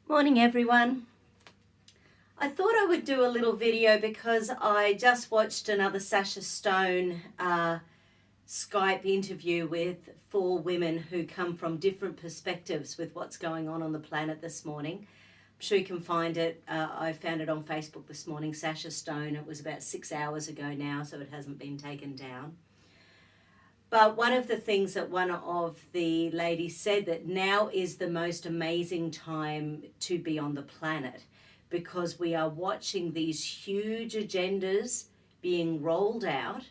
Morning everyone. I thought I would do a little video because I just watched another Sasha Stone Skype interview with 4 women who come from different perspectives with what's going on the planet this morning. I'm sure you can find it. I found it on Facebook this morning, Sasha Stone. It was about 6 hours ago now, so it hasn't been taken down. But one of the things that one of the ladies said, that now is the most amazing time to be on the planet, because we are watching these huge agendas being rolled out,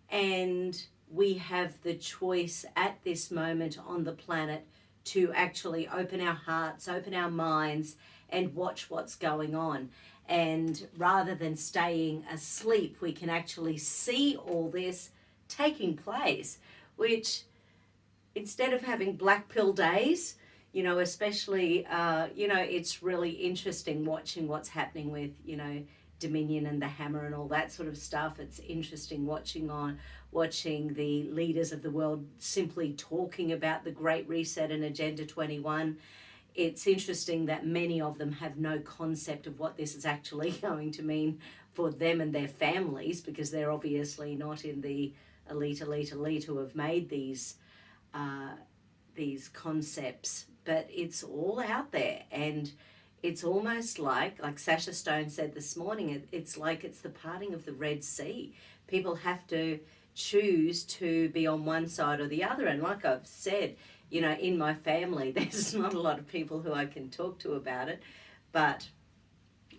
and we have the choice at this moment on the planet to actually open our hearts, open our minds, and watch what's going on. And rather than staying asleep, we can actually see all this taking place, which instead of having black pill days, especially, it's really interesting watching what's happening with, Dominion and the Hammer and all that sort of stuff. It's interesting watching the leaders of the world simply talking about the Great Reset and Agenda 21. It's interesting that many of them have no concept of what this is actually going to mean for them and their families, because they're obviously not in the elite who have made these concepts. But it's all out there, and it's almost like Sasha Stone said this morning, it's like it's the parting of the Red Sea. People have to choose to be on one side or the other. And like I've said, in my family, there's not a lot of people who I can talk to about it, but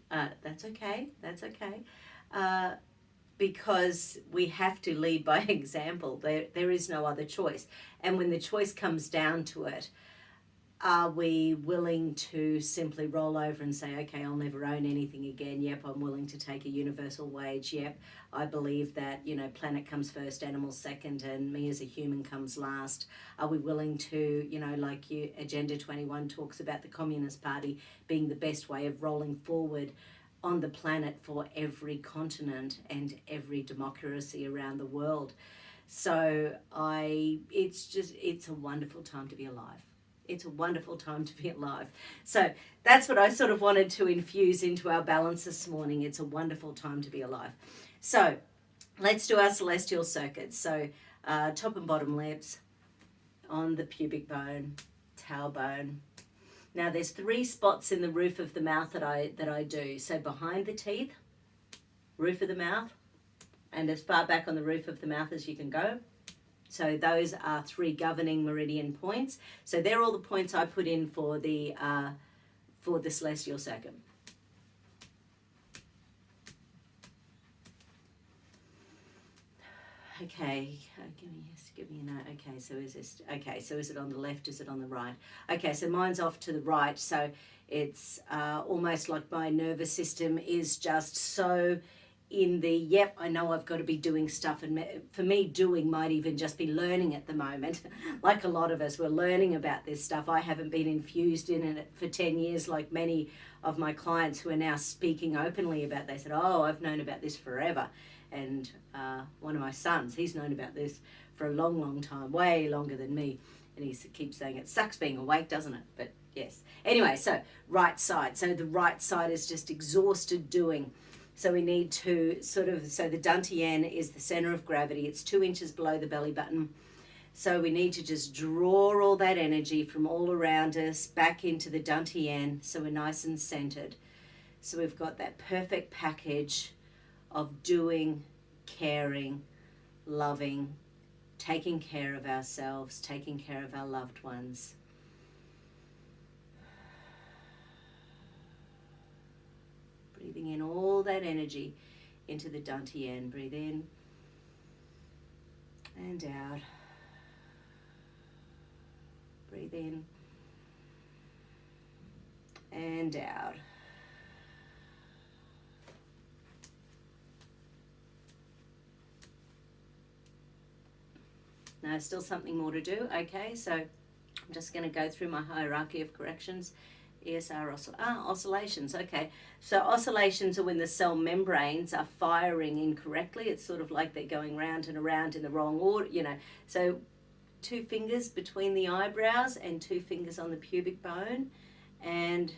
that's okay. Because we have to lead by example. There is no other choice. And when the choice comes down to it, are we willing to simply roll over and say, okay, I'll never own anything again? Yep, I'm willing to take a universal wage. Yep, I believe that, planet comes first, animals second, and me as a human comes last. Are we willing to, Agenda 21 talks about the Communist Party being the best way of rolling forward on the planet for every continent and every democracy around the world. So it's a wonderful time to be alive. It's a wonderful time to be alive. So that's what I sort of wanted to infuse into our balance this morning. It's a wonderful time to be alive. So let's do our celestial circuits. So top and bottom lips, on the pubic bone, tailbone. Now there's 3 spots in the roof of the mouth that I do. So behind the teeth, roof of the mouth, and as far back on the roof of the mouth as you can go. So those are 3 governing meridian points. So they're all the points I put in for the celestial circuit. Okay, give me a note. Okay, so is it on the left? Is it on the right? Okay, so mine's off to the right. So it's almost like my nervous system is just so in the, yep, I know I've got to be doing stuff. And for me, doing might even just be learning at the moment. Like a lot of us, we're learning about this stuff. I haven't been infused in it for 10 years like many of my clients who are now speaking openly about it. They said, oh, I've known about this forever. And one of my sons, he's known about this for a long time, way longer than me. And he keeps saying, it sucks being awake, doesn't it? But yes. Anyway, so right side. So the right side is just exhausted doing. So we need to so the dantian is the center of gravity. It's 2 inches below the belly button. So we need to just draw all that energy from all around us back into the dantian, so we're nice and centered. So we've got that perfect package of doing, caring, loving, taking care of ourselves, taking care of our loved ones. Breathing in all that energy into the dantian. Breathe in and out. Breathe in and out. Now, still something more to do. Okay, so I'm just going to go through my hierarchy of corrections. ESR oscillations. Okay, so oscillations are when the cell membranes are firing incorrectly. It's sort of like they're going round and around in the wrong order, So 2 fingers between the eyebrows and 2 fingers on the pubic bone, And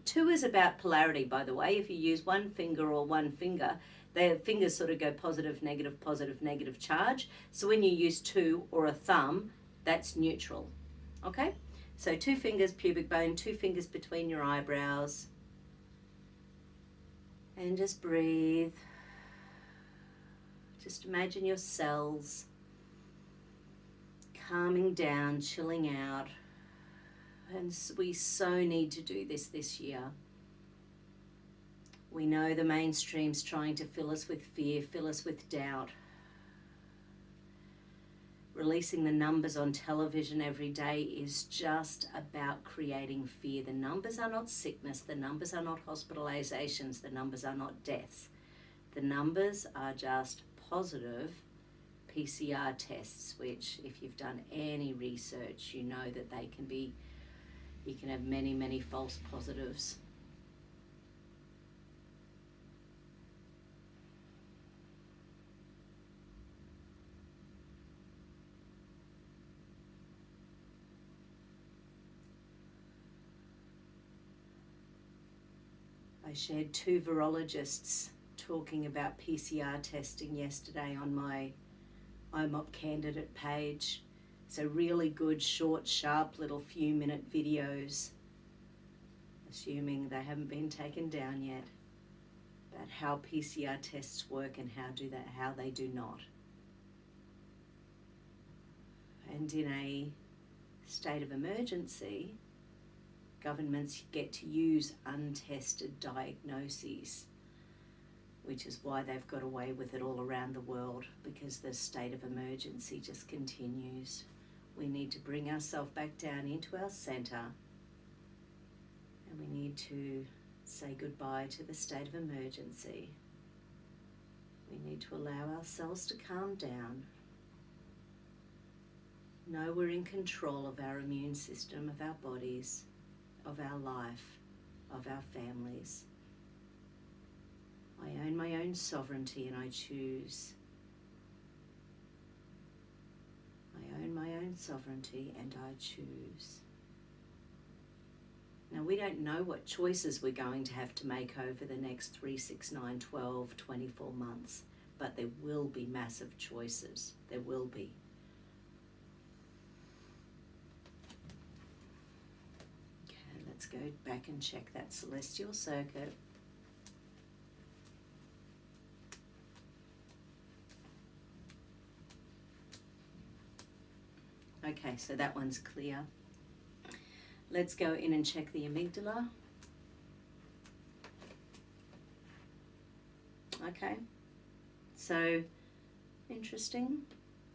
2 is about polarity, by the way. If you use one finger or one finger, the fingers sort of go positive, negative charge. So when you use 2 or a thumb, that's neutral. Okay? So 2 fingers, pubic bone, 2 fingers between your eyebrows. And just breathe. Just imagine your cells calming down, chilling out. And we so need to do this year. We know the mainstream's trying to fill us with fear, fill us with doubt. Releasing the numbers on television every day is just about creating fear. The numbers are not sickness, the numbers are not hospitalizations, the numbers are not deaths. The numbers are just positive PCR tests, which if you've done any research, you know that they can be, you can have many, many false positives. I shared 2 virologists talking about PCR testing yesterday on my IMOP candidate page. So really good, short, sharp little few minute videos, assuming they haven't been taken down yet, about how PCR tests work and how they do not. And in a state of emergency, governments get to use untested diagnoses, which is why they've got away with it all around the world, because the state of emergency just continues. We need to bring ourselves back down into our centre, and we need to say goodbye to the state of emergency. We need to allow ourselves to calm down. Know we're in control of our immune system, of our bodies, of our life, of our families. I own my own sovereignty and I choose. I own my own sovereignty and I choose. Now, we don't know what choices we're going to have to make over the next 3, 6, 9, 12, 24 months, but there will be massive choices. There will be. Okay, let's go back and check that celestial circuit. Okay, so that one's clear. Let's go in and check the amygdala. Okay, so interesting.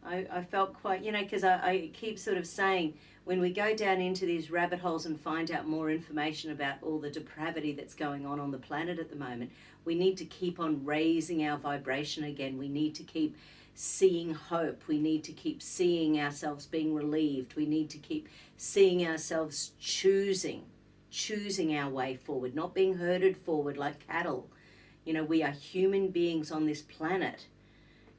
I felt quite, because I keep sort of saying, when we go down into these rabbit holes and find out more information about all the depravity that's going on the planet at the moment, we need to keep on raising our vibration again. We need to keep seeing hope. We need to keep seeing ourselves being relieved. We need to keep seeing ourselves choosing our way forward, not being herded forward like cattle. We are human beings on this planet,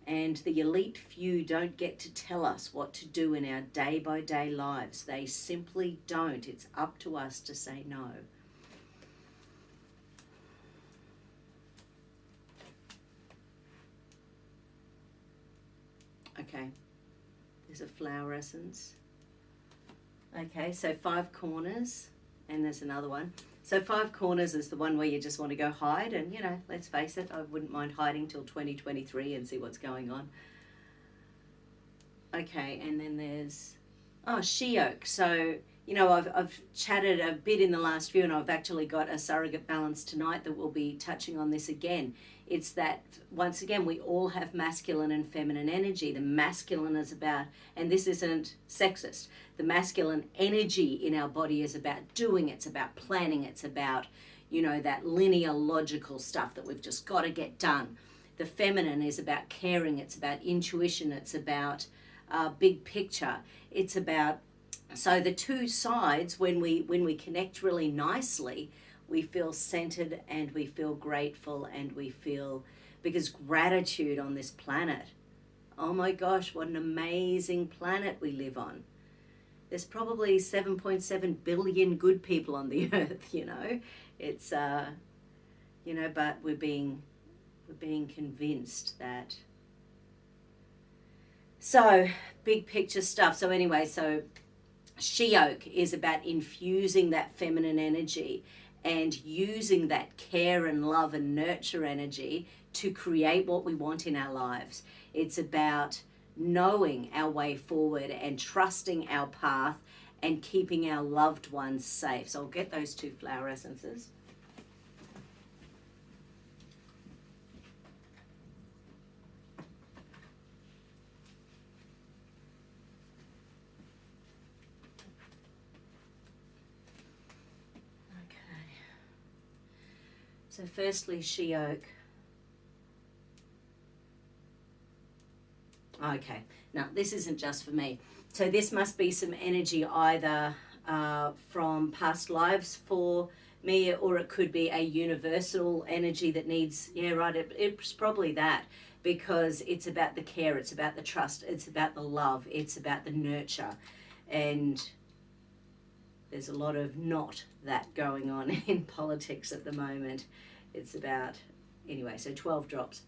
and the elite few don't get to tell us what to do in our day-by-day lives. They simply don't. It's up to us to say no. Okay, there's a flower essence. Okay, so 5 corners, and there's another one. So 5 corners is the one where you just want to go hide, and let's face it, I wouldn't mind hiding till 2023 and see what's going on. Okay, and then there's she oak. So I've chatted a bit in the last few, and I've actually got a surrogate balance tonight that will be touching on this again. It's that, once again, we all have masculine and feminine energy. The masculine is about, and this isn't sexist, the masculine energy in our body is about doing, it's about planning, it's about, that linear logical stuff that we've just got to get done. The feminine is about caring, it's about intuition, it's about big picture. It's about, so the two sides, when we connect really nicely, we feel centered and we feel grateful and we feel, because gratitude on this planet, oh my gosh, what an amazing planet we live on. there's probably 7.7 billion good people on the earth, It's, but we're being convinced that. So, big picture stuff. So anyway, she oak is about infusing that feminine energy and using that care and love and nurture energy to create what we want in our lives. It's about knowing our way forward and trusting our path and keeping our loved ones safe. So I'll get those 2 flower essences. So firstly, she oak. Okay, now this isn't just for me. So this must be some energy either from past lives for me, or it could be a universal energy that needs, it's probably that, because it's about the care, it's about the trust, it's about the love, it's about the nurture. And there's a lot of not that going on in politics at the moment. It's about, anyway, so 12 drops.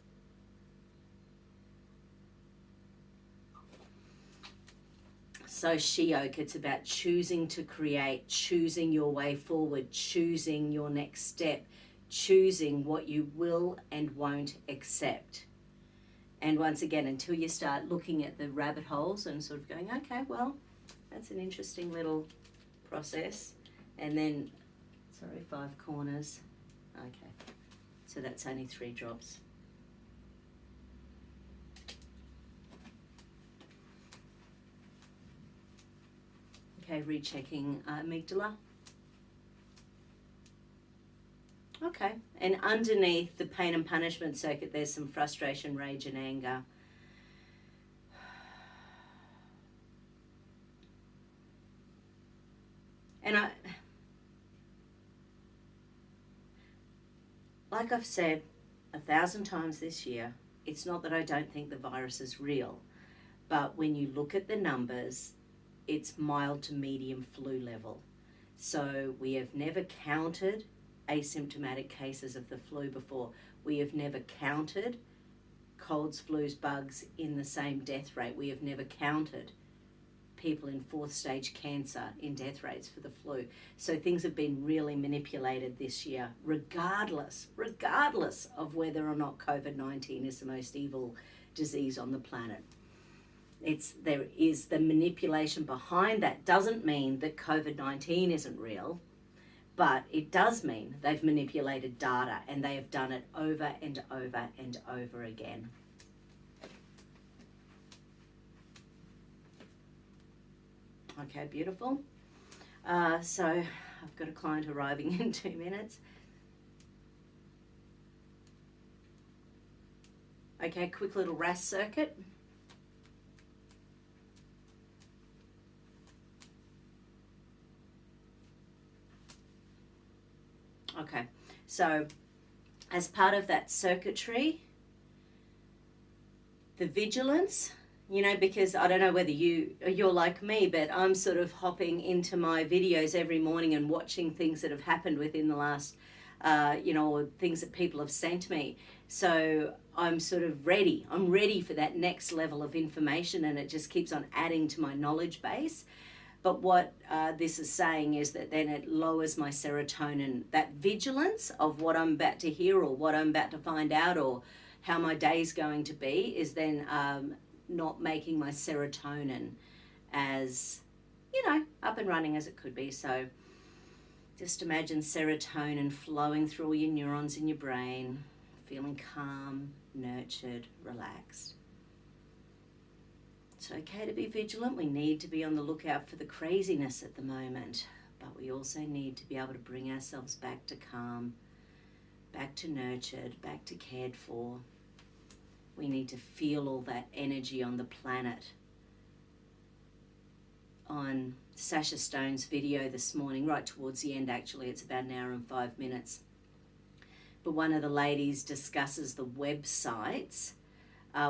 So she oak, it's about choosing to create, choosing your way forward, choosing your next step, choosing what you will and won't accept. And once again, until you start looking at the rabbit holes and sort of going, okay, well, that's an interesting little process. And then, 5 corners. Okay, so that's only 3 drops. Okay, rechecking amygdala. Okay, and underneath the pain and punishment circuit, there's some frustration, rage, and anger. And like I've said 1,000 times this year, it's not that I don't think the virus is real, but when you look at the numbers, it's mild to medium flu level. So we have never counted asymptomatic cases of the flu before. We have never counted colds, flus, bugs in the same death rate. We have never counted people in 4th stage cancer in death rates for the flu. So things have been really manipulated this year, regardless of whether or not COVID-19 is the most evil disease on the planet. There is the manipulation behind that. Doesn't mean that COVID-19 isn't real, but it does mean they've manipulated data, and they have done it over and over and over again. Okay, beautiful. So I've got a client arriving in 2 minutes. Okay, quick little RAS circuit. Okay, so as part of that circuitry, the vigilance, because I don't know whether you're like me, but I'm sort of hopping into my videos every morning and watching things that have happened within the last, or things that people have sent me. So I'm sort of ready. I'm ready for that next level of information, and it just keeps on adding to my knowledge base. But what this is saying is that then it lowers my serotonin. That vigilance of what I'm about to hear or what I'm about to find out or how my day's going to be is then not making my serotonin as, up and running as it could be. So just imagine serotonin flowing through all your neurons in your brain, feeling calm, nurtured, relaxed. It's okay to be vigilant. We need to be on the lookout for the craziness at the moment, but we also need to be able to bring ourselves back to calm, back to nurtured, back to cared for. We need to feel all that energy on the planet. On Sasha Stone's video this morning, right towards the end actually, it's about 1 hour and 5 minutes, but one of the ladies discusses the websites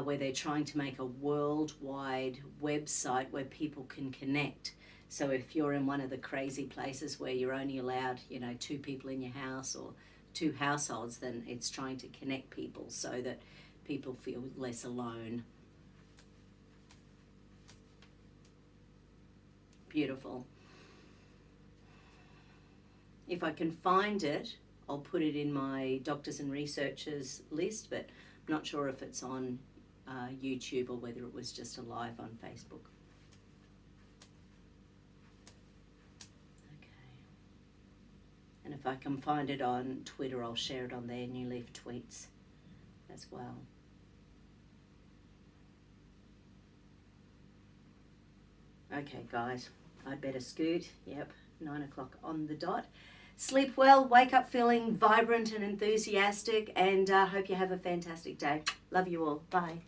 where they're trying to make a worldwide website where people can connect So if you're in one of the crazy places where you're only allowed, 2 people in your house or 2 households, then it's trying to connect people so that people feel less alone. Beautiful. If I can find it, I'll put it in my doctors and researchers list, but I'm not sure if it's on YouTube or whether it was just a live on Facebook. Okay. And if I can find it on Twitter, I'll share it on there, New Leaf Tweets as well. Okay, guys, I'd better scoot. Yep, 9 o'clock on the dot. Sleep well, wake up feeling vibrant and enthusiastic, and hope you have a fantastic day. Love you all. Bye.